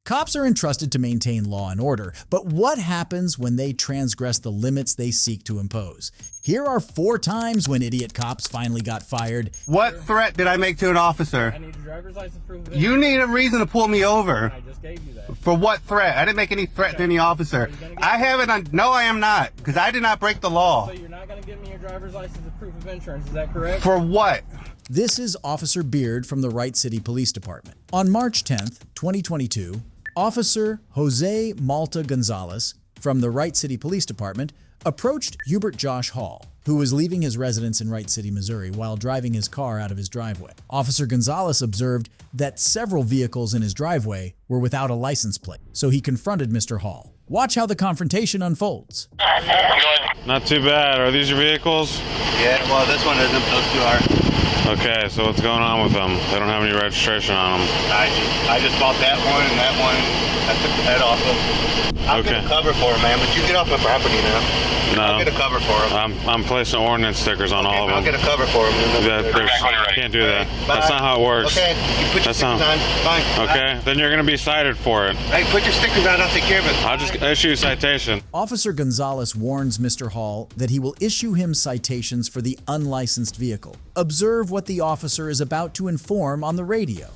Cops are entrusted to maintain law and order, but what happens when they transgress the limits they seek to impose? Here are 4 times when idiot cops finally got fired. What threat did I make to an officer? I need your driver's license proof of You need a reason to pull me over. I just gave you that. For what threat? I didn't make any threat to any officer. I haven't. No, I am not, because I did not break the law. So you're not going to give me your driver's license as proof of insurance, is that correct? For what? This is Officer Beard from the Wright City Police Department. On March 10th, 2022, Officer Jose Malta Gonzalez from the Wright City Police Department approached Hubert Josh Hall, who was leaving his residence in Wright City, Missouri, while driving his car out of his driveway. Officer Gonzalez observed that several vehicles in his driveway were without a license plate, so he confronted Mr. Hall. Watch how the confrontation unfolds. Not too bad. Are these your vehicles? Yeah, well, this one isn't. Those 2 are. Okay, so what's going on with them? They don't have any registration on them. I just bought that one and that one. I took the head off of. I'll get a cover for them, man, but you get off my property now. No. I'll get a cover for them. I'm placing ordinance stickers on all of them. I'll get a cover for them. Can't do that. That's not how it works. Okay, you put your stickers on. Fine. Okay, then you're going to be cited for it. Hey, put your stickers on. I'll take care of it. I'll just issue a citation. Officer Gonzalez warns Mr. Hall that he will issue him citations for the unlicensed vehicle. Observe what the officer is about to inform on the radio.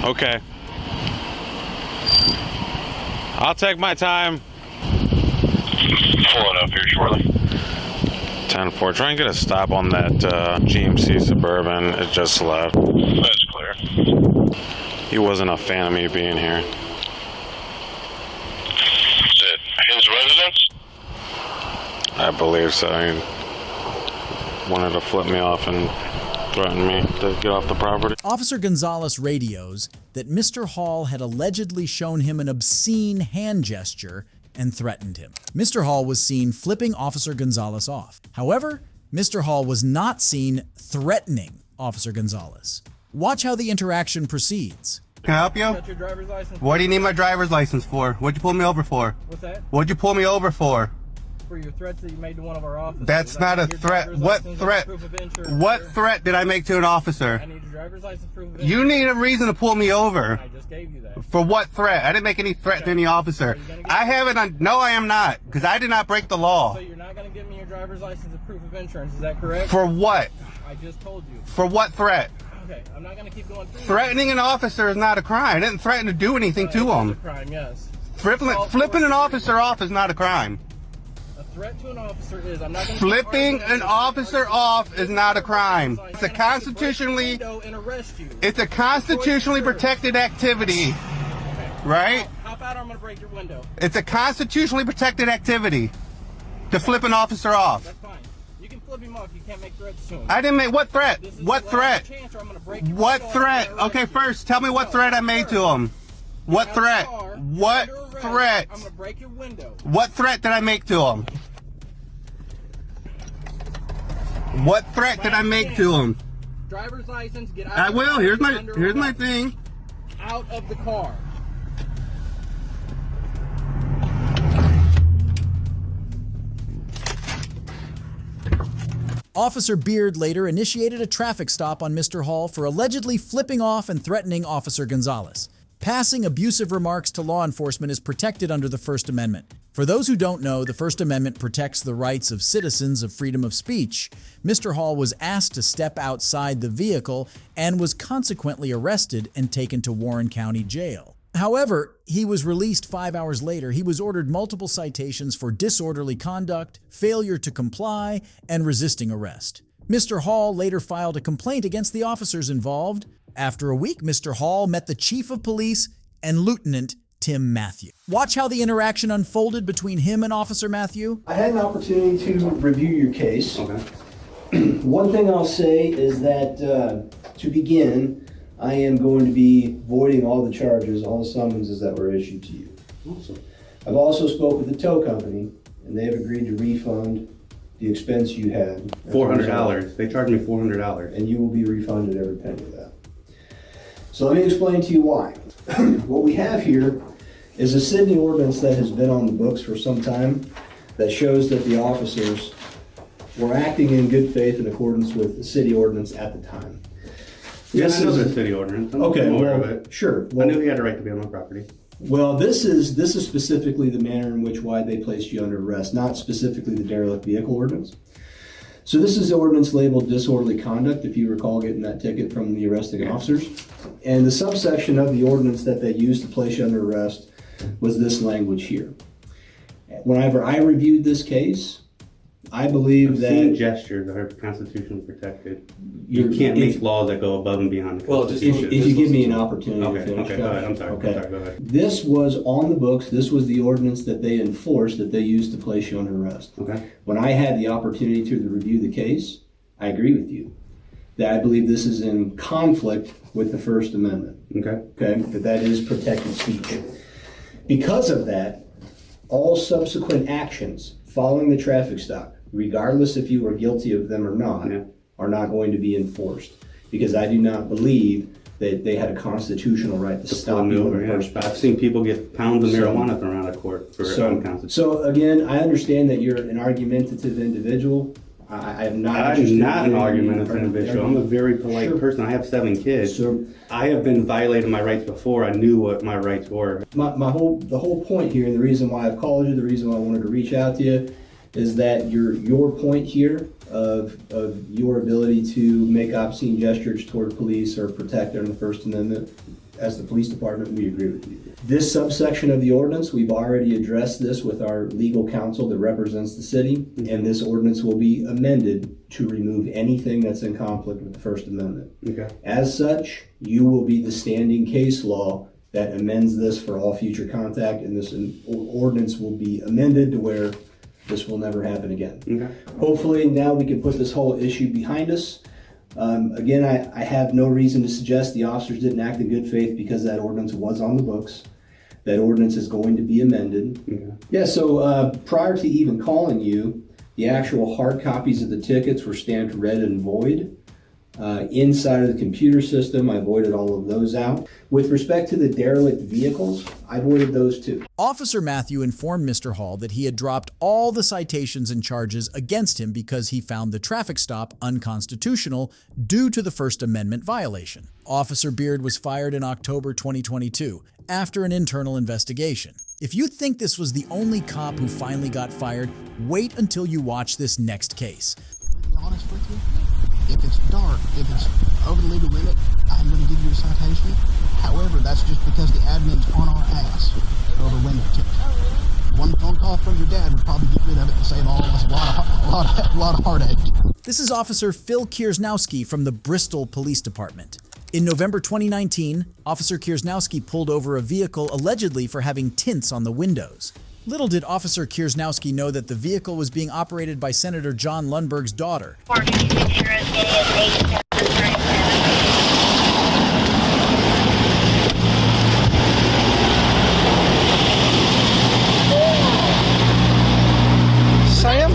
Okay. I'll take my time. Pulling up here shortly. 10-4. Try and get a stop on that GMC Suburban. It just left. That's clear. He wasn't a fan of me being here. Is it his residence? I believe so. He wanted to flip me off and threaten me to get off the property. Officer Gonzalez radios that Mr. Hall had allegedly shown him an obscene hand gesture and threatened him. Mr. Hall was seen flipping Officer Gonzalez off. However, Mr. Hall was not seen threatening Officer Gonzalez. Watch how the interaction proceeds. Can I help you? Got your driver's license? What do you need my driver's license for? What'd you pull me over for? What's that? What'd you pull me over for? For your threats that you made to one of our officers. That's not a threat. What threat? What threat did I make to an officer? I need your driver's license proof of You need a reason to pull me over. I just gave you that. For what threat? I didn't make any threat to any officer. I haven't. No, I am not, because I did not break the law. So you're not going to give me your driver's license as proof of insurance, is that correct? For what? I just told you. For what threat? Okay, I'm not going to keep going through. Threatening an officer is not a crime. I didn't threaten to do anything to It's a him. crime, yes. Flipping an officer off is not a crime. A threat to an officer is. I'm not going to Flipping an officer off is not a crime. It's a constitutionally. It's a constitutionally protected activity, right? Hop out or I'm going to break your window. It's a constitutionally protected activity to flip an officer off. That's fine. You can flip him off. You can't make threats to him. I didn't make what threat? This is What the threat? last chance or I'm gonna break your What window threat? off. Okay, first tell me what threat I made to him. What threat? What threat? I'm gonna break your window. What threat did I make to him? What threat did I make to him? Driver's license. Get out. I of the will. car, Here's get my under here's my arrest. thing. Out of the car. Officer Beard later initiated a traffic stop on Mr. Hall for allegedly flipping off and threatening Officer Gonzalez. Passing abusive remarks to law enforcement is protected under the First Amendment. For those who don't know, the First Amendment protects the rights of citizens of freedom of speech. Mr. Hall was asked to step outside the vehicle and was consequently arrested and taken to Warren County Jail. However, he was released 5 hours later. He was ordered multiple citations for disorderly conduct, failure to comply, and resisting arrest. Mr. Hall later filed a complaint against the officers involved. After a week, Mr. Hall met the Chief of Police and Lieutenant Tim Matthew. Watch how the interaction unfolded between him and Officer Matthew. I had an opportunity to review your case. Okay. One thing I'll say is that to begin, I am going to be voiding all the charges, all the summonses that were issued to you. Awesome. I've also spoke with the tow company, and they have agreed to refund the expense you had. $400. They charged me $400. And you will be refunded every penny of that. So let me explain to you why. What we have here is a Sydney ordinance that has been on the books for some time that shows that the officers were acting in good faith in accordance with the city ordinance at the time. Yeah, This I know is- the city ordinance. I'm Okay, aware well, of it. sure. I Well, knew he had a right to be on my property. Well, this is specifically the manner in which why they placed you under arrest, not specifically the derelict vehicle ordinance. So this is the ordinance labeled disorderly conduct, if you recall getting that ticket from the arresting officers. And the subsection of the ordinance that they used to place you under arrest was this language here. Whenever I reviewed this case, I believe Obscene that gestures are constitutionally protected. you're- You can't if- make laws that go above and beyond the Well, just- Constitution. if you give me an opportunity to Okay, finish. okay, go ahead. I'm sorry. Okay. I'm sorry, go ahead. This was on the books. This was the ordinance that they enforced, that they used to place you under arrest. Okay. When I had the opportunity to review the case, I agree with you that I believe this is in conflict with the First Amendment. Okay. Okay, that is protected speech. Because of that, all subsequent actions following the traffic stop, regardless if you were guilty of them or not, Yeah. are not going to be enforced. Because I do not believe that they had a constitutional right to stop you in the first place. I've seen people get pounds of So- marijuana thrown out of court for unconstitutional. So again, I understand that you're an argumentative individual. I am not. I'm interested not in an you argumentative individual. I'm a very polite Sure. person. I have 7 kids. So I have been violating my rights before I knew what my rights were. the whole point here, and the reason why I've called you, the reason why I wanted to reach out to you, is that your point here of your ability to make obscene gestures toward police or protect under the First Amendment, as the police department, we agree with you. This subsection of the ordinance, we've already addressed this with our legal counsel that represents the city, and this ordinance will be amended to remove anything that's in conflict with the First Amendment. Okay. As such, you will be the standing case law that amends this for all future contact, and this ordinance will be amended to where this will never happen again. Okay. Hopefully now we can put this whole issue behind us. Again, I have no reason to suggest the officers didn't act in good faith because that ordinance was on the books. That ordinance is going to be amended. Okay. Yeah, so prior to even calling you, the actual hard copies of the tickets were stamped red and void. Inside of the computer system, I voided all of those out. With respect to the derelict vehicles, I voided those too. Officer Matthew informed Mr. Hall that he had dropped all the citations and charges against him because he found the traffic stop unconstitutional due to the First Amendment violation. Officer Beard was fired in October 2022 after an internal investigation. If you think this was the only cop who finally got fired, wait until you watch this next case. To be honest with you, if it's dark, if it's over the legal limit, I'm going to give you a citation. However, that's just because the admin's on our ass over window tips. One phone call from your dad would probably get rid of it and save all of us a lot of heartache. This is Officer Phil Kiersnowski from the Bristol Police Department. In November 2019, Officer Kiersnowski pulled over a vehicle allegedly for having tints on the windows. Little did Officer Kiersnowski know that the vehicle was being operated by Senator John Lundberg's daughter. Sam?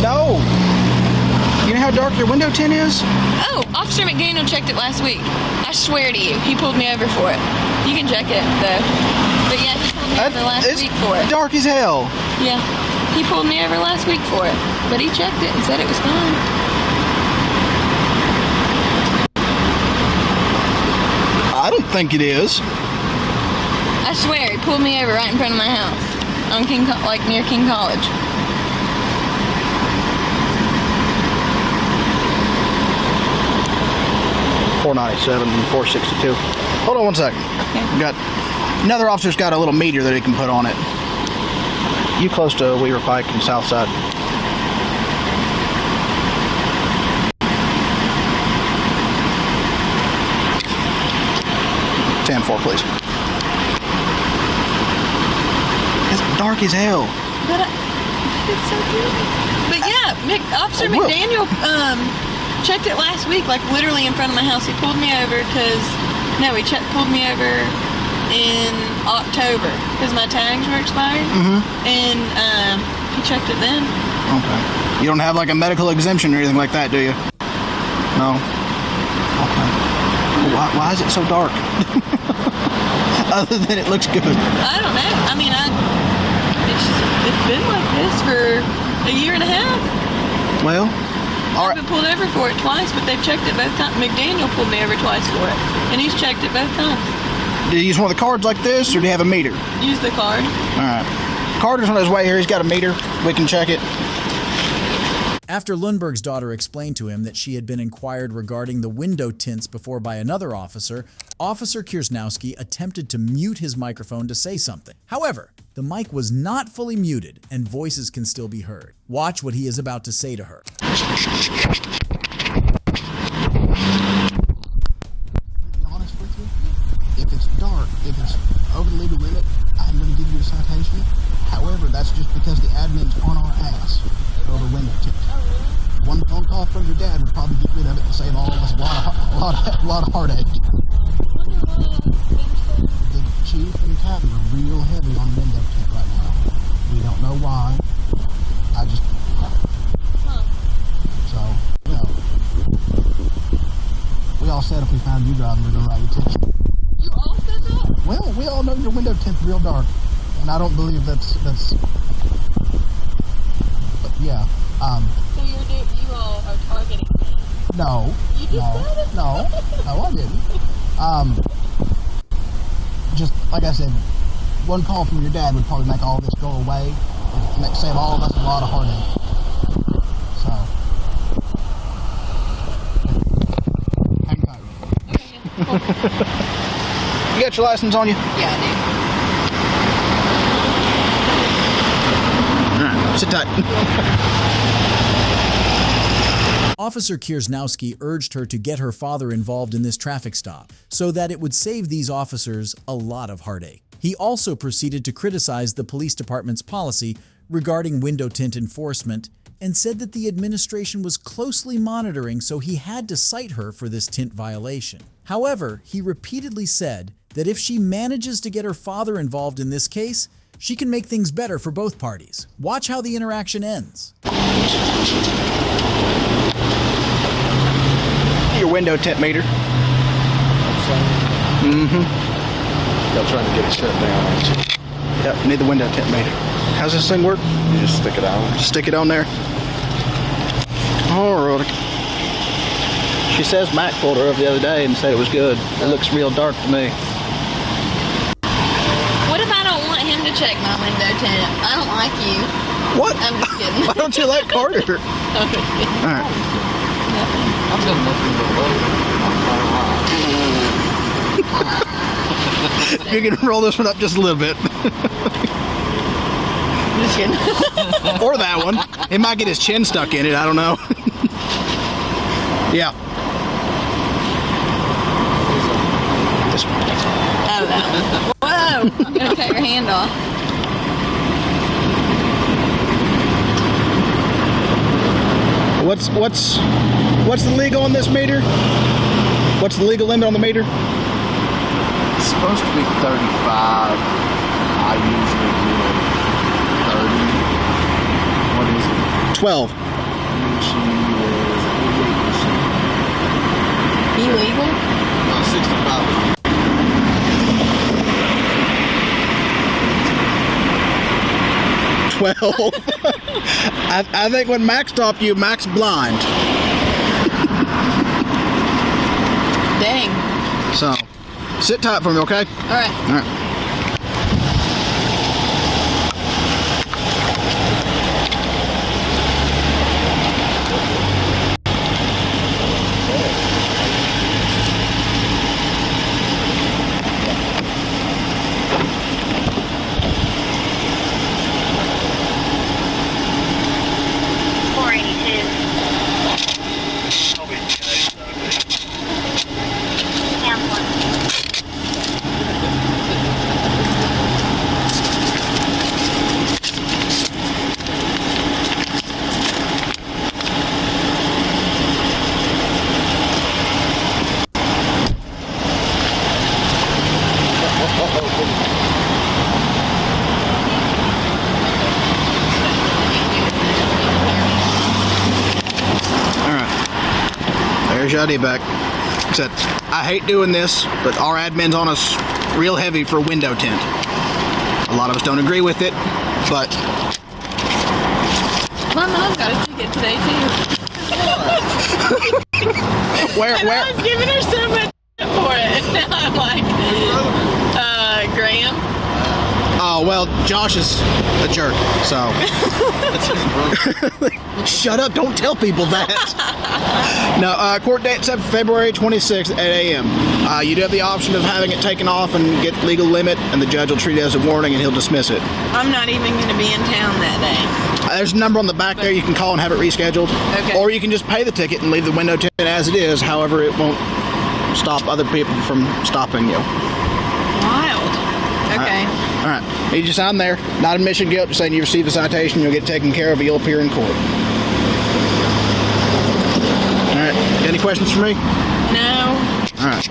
No. You know how dark your window tint is? Oh, Officer McDaniel checked it last week. I swear to you, he pulled me over for it. You can check it, though. But yeah, he pulled me over last It's week for it. dark as hell. Yeah, he pulled me over last week for it. But he checked it and said it was fine. I don't think it is. I swear, he pulled me over right in front of my house. On near King College. .497 and 462. Hold on one second. Okay. Got another officer's got a little meter that he can put on it. You close to Weaver Pike and South Side. .10-4, please. It's dark as hell. But it's so good. But yeah, Officer Oh, well. McDaniel checked it last week, like literally in front of my house. He pulled me over pulled me over in October because my tags were expired. And he checked it then. Okay. You don't have like a medical exemption or anything like that, do you? No? Okay. Well, why is it so dark? Other than it looks good. I don't know. I mean, it's been like this for a year and a half. Well, I've been pulled over for it twice, but they've checked it both times. McDaniel pulled me over twice for it, and he's checked it both times. Do you use one of the cards like this, or do you have a meter? Use the card. All right. Carter's on his way here. He's got a meter. We can check it. After Lundberg's daughter explained to him that she had been inquired regarding the window tints before by another officer, Officer Kiersnowski attempted to mute his microphone to say something. However, the mic was not fully muted and voices can still be heard. Watch what he is about to say to her. To be honest with you, if it's dark, if it's over the legal limit, I'm going to give you a citation. However, that's just because the admin's on our ass over window tint. One phone call from your dad would probably get rid of it and save all of us a lot of heartache. The chief and captain are real heavy on window tint right now. We don't know why. So, you know, we all said if we found you driving, we're going to write you a ticket. You all said that? Well, we all know your window tint's real dark, and I don't believe that's. But yeah. So you all are targeting me? No. You just said it? No, I didn't. Just like I said, one call from your dad would probably make all this go away, and save all of us a lot of heartache. So, hang tight. Okay. You got your license on you? Yeah, I All right, sit tight. Officer Kiersnowski urged her to get her father involved in this traffic stop so that it would save these officers a lot of heartache. He also proceeded to criticize the police department's policy regarding window tint enforcement and said that the administration was closely monitoring, so he had to cite her for this tint violation. However, he repeatedly said that if she manages to get her father involved in this case, she can make things better for both parties. Watch how the interaction ends. Your window tint meter. Y'all trying to get it shut down, ain't you? Yep, need the window tint meter. How's this thing work? You just stick it on. Stick it on there. Alrighty. She says Mac pulled her over the other day and said it was good. It looks real dark to me. What if I don't want him to check my window tint? I don't like you. What? I'm just kidding. Why don't you like Carter? Okay. Alright. I've done nothing but love. You're gonna roll this one up just a little bit. Just kidding. Or that one. It might get his chin stuck in it, I don't know. Yeah. This one. Oh, that one. Whoa! I'm gonna cut your hand off. What's the legal on this meter? What's the legal limit on the meter? It's supposed to be 35. I usually do 30. What is it? 12. Usually is 88%. Illegal? No, 65. 12. I think when Max stopped you, Max blind. Dang. So, sit tight for me, okay? All right. All right. There's your ID back. Said, I hate doing this, but our admin's on us real heavy for window tint. A lot of us don't agree with it, but My mom got a ticket today too. Where? I was giving her so much for it. Now I'm like, Graham. Oh, well, Josh is a jerk, so. Shut up, don't tell people that. No, court date set for February 26th at 8 a.m. You do have the option of having it taken off and get legal limit, and the judge will treat it as a warning and he'll dismiss it. I'm not even going to be in town that day. There's a number on the back there you can call and have it rescheduled. Okay. Or you can just pay the ticket and leave the window tinted as it is. However, it won't stop other people from stopping you. Wild. Okay. All right. You just sign there. Not admission guilt. Just saying you received a citation. You'll get taken care of. You'll appear in court. All right. Any questions for me? No. All right.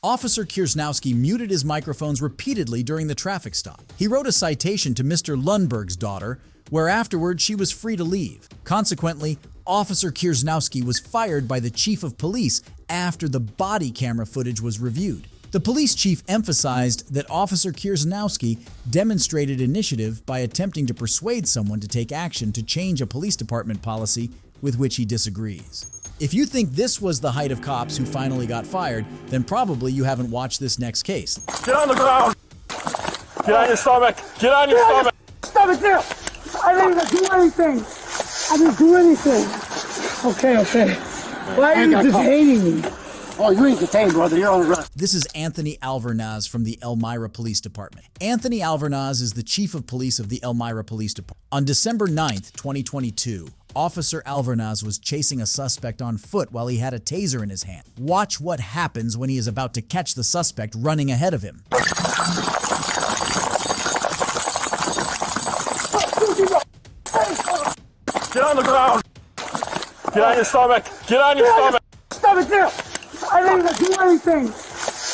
Officer Kiersnowski muted his microphones repeatedly during the traffic stop. He wrote a citation to Mr. Lundberg's daughter, where afterwards she was free to leave. Consequently, Officer Kiersnowski was fired by the chief of police after the body camera footage was reviewed. The police chief emphasized that Officer Kiersnowski demonstrated initiative by attempting to persuade someone to take action to change a police department policy with which he disagrees. If you think this was the height of cops who finally got fired, then probably you haven't watched this next case. Get on the ground! Get on your stomach! Get on your stomach! Stomach there! I didn't even do anything! I didn't do anything! Okay. Why are you detaining me? Oh, you ain't detained, brother. You're on arrest. This is Anthony Alvernaz from the Elmira Police Department. Anthony Alvernaz is the chief of police of the Elmira Police Department. On December 9th, 2022, Officer Alvernaz was chasing a suspect on foot while he had a taser in his hand. Watch what happens when he is about to catch the suspect running ahead of him. Get on the ground! Get on your stomach! Get on your stomach! Stomach there! I didn't even do anything!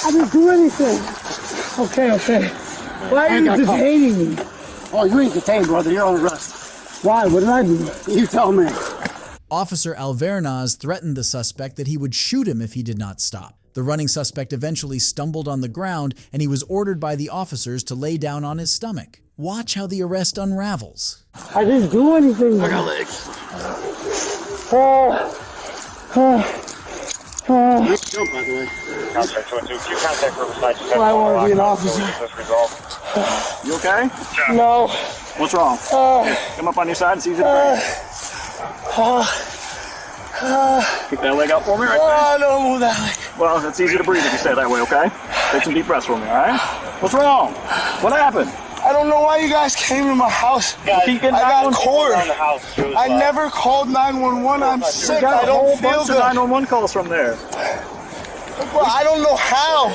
I didn't do anything! Okay. Why are you detaining me? Oh, you ain't detained, brother. You're on arrest. Why? What did I do? You tell me. Officer Alvernaz threatened the suspect that he would shoot him if he did not stop. The running suspect eventually stumbled on the ground and he was ordered by the officers to lay down on his stomach. Watch how the arrest unravels. I didn't do anything. I got legs. Jump, by the way. Contact 212. Contact Riverside. Well, I want to be an officer. You okay? No. What's wrong? Come up on your side. It's easy to breathe. Kick that leg out for me right there. Don't move that leg. Well, it's easy to breathe if you stay that way, okay? Take some deep breaths for me, all right? What's wrong? What happened? I don't know why you guys came to my house. I got cornered. I never called 911. I'm sick. I don't feel good. 911 calls from there. Well, I don't know how.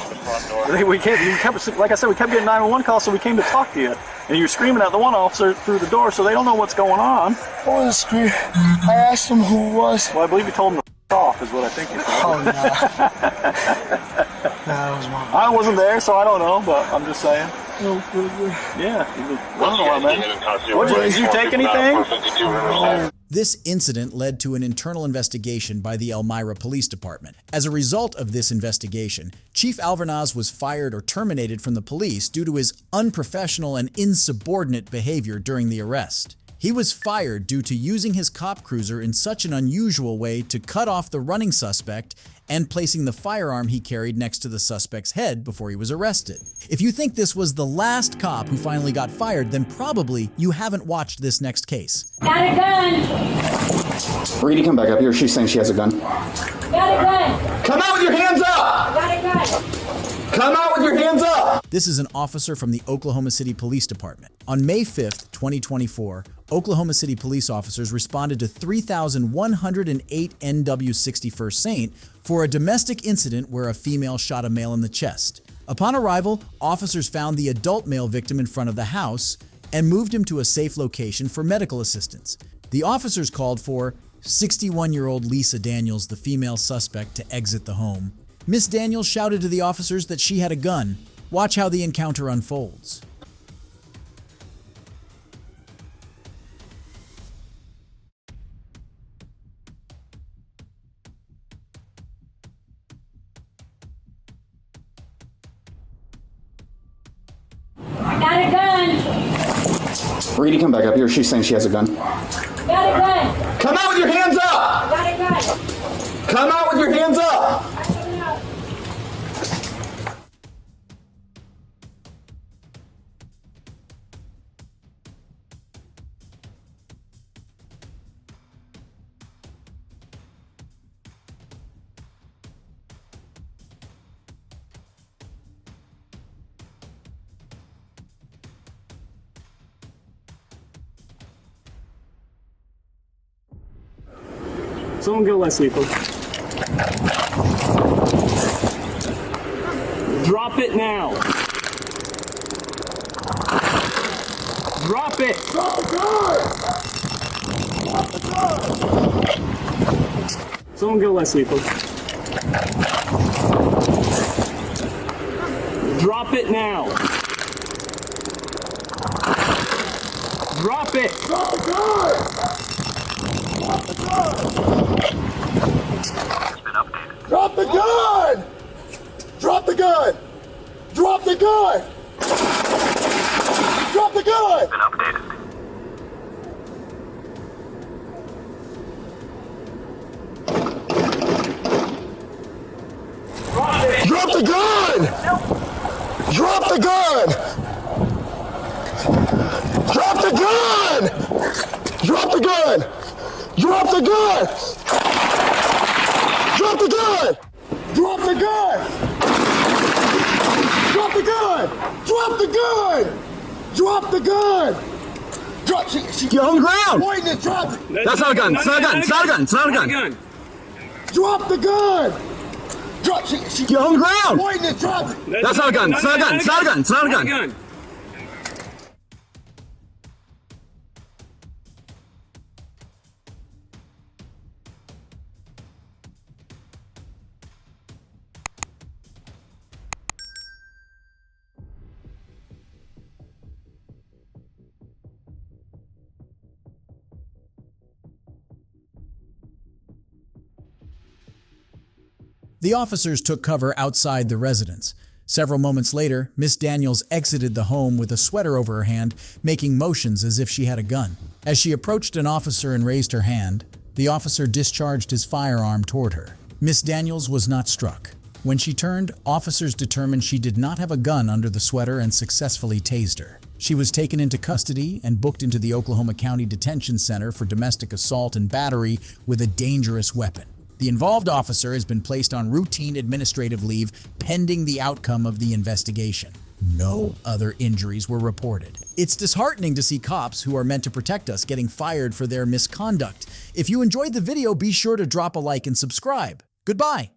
Like I said, we kept getting 911 calls, so we came to talk to you. And you were screaming at the one officer through the door, so they don't know what's going on. I wasn't screaming. I asked him who it was. Well, I believe you told him to off, is what I think you said. Oh, no. That was mine. I wasn't there, so I don't know, but I'm just saying. Yeah. I don't know, man. Did you take anything? This incident led to an internal investigation by the Elmira Police Department. As a result of this investigation, Chief Alvernaz was fired or terminated from the police due to his unprofessional and insubordinate behavior during the arrest. He was fired due to using his cop cruiser in such an unusual way to cut off the running suspect and placing the firearm he carried next to the suspect's head before he was arrested. If you think this was the last cop who finally got fired, then probably you haven't watched this next case. Got a gun! Reedy, come back up here. She's saying she has a gun. Got a gun! Come out with your hands up! Got a gun! Come out with your hands up! This is an officer from the Oklahoma City Police Department. On May 5th, 2024, Oklahoma City police officers responded to 3,108 NW 61st Saint for a domestic incident where a female shot a male in the chest. Upon arrival, officers found the adult male victim in front of the house and moved him to a safe location for medical assistance. The officers called for 61-year-old Lisa Daniels, the female suspect, to exit the home. Miss Daniels shouted to the officers that she had a gun. Watch how the encounter unfolds. I got a gun! Reedy, come back up here. She's saying she has a gun. Got a gun. Come out with your hands up! Got a gun. Come out with your hands up! Someone go less lethal. Drop it now. Drop it. Drop the gun. Drop the gun. Someone go less lethal. Drop it now. Drop it. Drop the gun. Drop the gun! Drop the gun! Drop the gun! Drop the gun! Been updated. Drop the gun! Drop the gun! Drop the gun! Drop the gun! Drop the gun! Drop the gun! Drop the gun! Drop the gun! Drop the gun! Drop the gun! Drop. Get on the ground! Pointing it, drop it. That's not a gun. It's not a gun. It's not a gun. It's not a gun. Drop the gun! Drop. Get on the ground! Pointing it, drop it. That's not a gun. It's not a gun. It's not a gun. It's not a gun. The officers took cover outside the residence. Several moments later, Miss Daniels exited the home with a sweater over her hand, making motions as if she had a gun. As she approached an officer and raised her hand, the officer discharged his firearm toward her. Miss Daniels was not struck. When she turned, officers determined she did not have a gun under the sweater and successfully tased her. She was taken into custody and booked into the Oklahoma County Detention Center for domestic assault and battery with a dangerous weapon. The involved officer has been placed on routine administrative leave pending the outcome of the investigation. No other injuries were reported. It's disheartening to see cops who are meant to protect us getting fired for their misconduct. If you enjoyed the video, be sure to drop a like and subscribe. Goodbye.